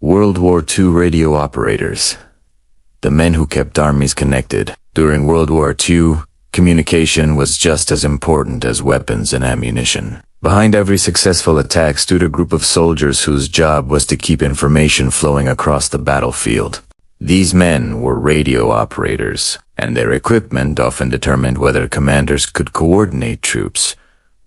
World War II radio operators. The men who kept armies connected. During World War II, communication was just as important as weapons and ammunition. Behind every successful attack stood a group of soldiers whose job was to keep information flowing across the battlefield. These men were radio operators, and their equipment often determined whether commanders could coordinate troops,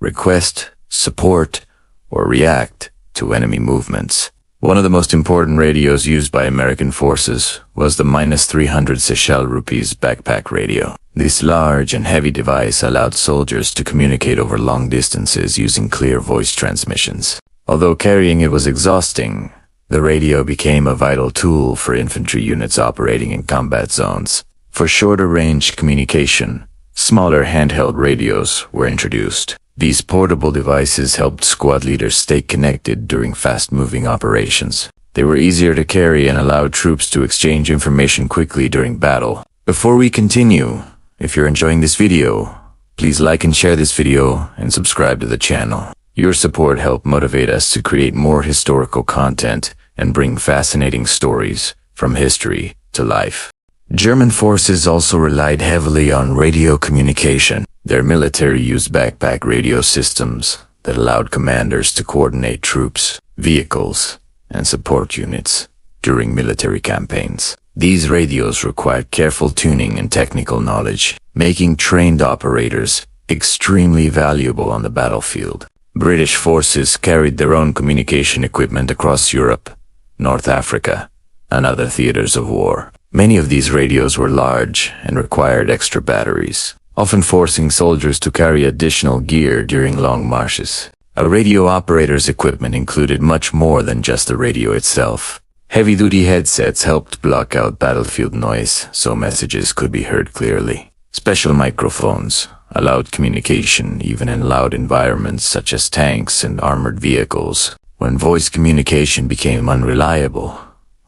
request, support, or react to enemy movements. One of the most important radios used by American forces was the -300 Seychelles rupees backpack radio. This large and heavy device allowed soldiers to communicate over long distances using clear voice transmissions. Although carrying it was exhausting, the radio became a vital tool for infantry units operating in combat zones. For shorter range communication, smaller handheld radios were introduced. These portable devices helped squad leaders stay connected during fast-moving operations. They were easier to carry and allowed troops to exchange information quickly during battle. Before we continue, if you're enjoying this video, please like and share this video and subscribe to the channel. Your support helps motivate us to create more historical content and bring fascinating stories from history to life. German forces also relied heavily on radio communication. Their military used backpack radio systems that allowed commanders to coordinate troops, vehicles, and support units during military campaigns. These radios required careful tuning and technical knowledge, making trained operators extremely valuable on the battlefield. British forces carried their own communication equipment across Europe, North Africa, and other theaters of war. Many of these radios were large and required extra batteries, often forcing soldiers to carry additional gear during long marches. A radio operator's equipment included much more than just the radio itself. Heavy-duty headsets helped block out battlefield noise so messages could be heard clearly. Special microphones allowed communication even in loud environments such as tanks and armored vehicles. When voice communication became unreliable,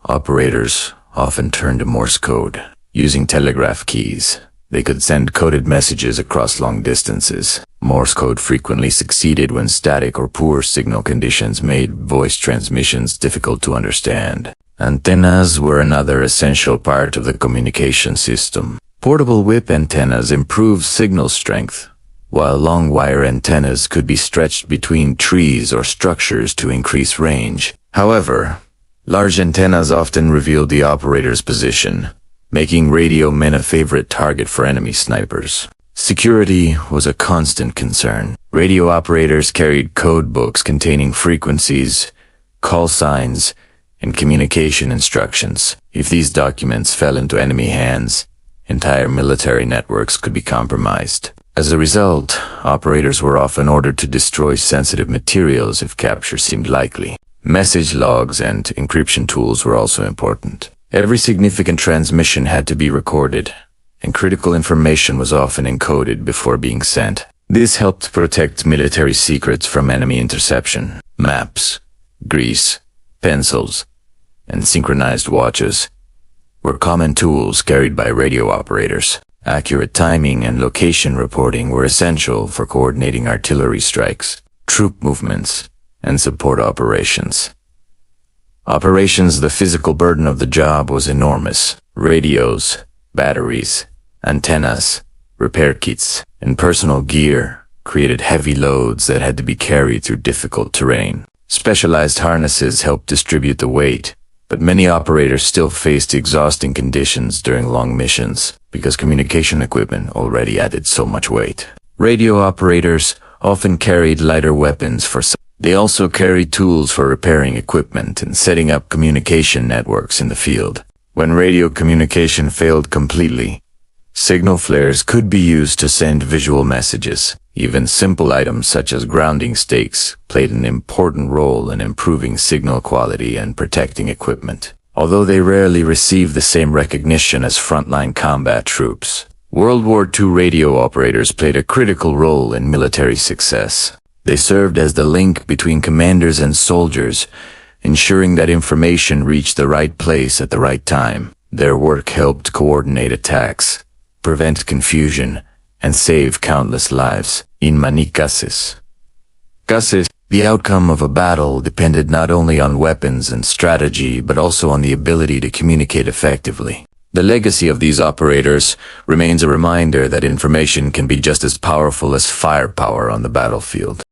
operators often turned to Morse code. Using telegraph keys, they could send coded messages across long distances. Morse code frequently succeeded when static or poor signal conditions made voice transmissions difficult to understand. Antennas were another essential part of the communication system. Portable whip antennas improved signal strength, while long wire antennas could be stretched between trees or structures to increase range. However, large antennas often revealed the operator's position, making radio men a favorite target for enemy snipers. Security was a constant concern. Radio operators carried code books containing frequencies, call signs, and communication instructions. If these documents fell into enemy hands, entire military networks could be compromised. As a result, operators were often ordered to destroy sensitive materials if capture seemed likely. Message logs and encryption tools were also important. Every significant transmission had to be recorded, and critical information was often encoded before being sent. This helped protect military secrets from enemy interception. Maps, grease, pencils, and synchronized watches were common tools carried by radio operators. Accurate timing and location reporting were essential for coordinating artillery strikes, troop movements, and support operations. The physical burden of the job was enormous. Radios, batteries, antennas, repair kits, and personal gear created heavy loads that had to be carried through difficult terrain. Specialized harnesses helped distribute the weight, but many operators still faced exhausting conditions during long missions because communication equipment already added so much weight. Radio operators often carried lighter weapons for some. They also carried tools for repairing equipment and setting up communication networks in the field. When radio communication failed completely, signal flares could be used to send visual messages. Even simple items such as grounding stakes played an important role in improving signal quality and protecting equipment. Although they rarely received the same recognition as frontline combat troops, World War II radio operators played a critical role in military success. They served as the link between commanders and soldiers, ensuring that information reached the right place at the right time. Their work helped coordinate attacks, prevent confusion, and save countless lives. In many cases, The outcome of a battle depended not only on weapons and strategy, but also on the ability to communicate effectively. The legacy of these operators remains a reminder that information can be just as powerful as firepower on the battlefield.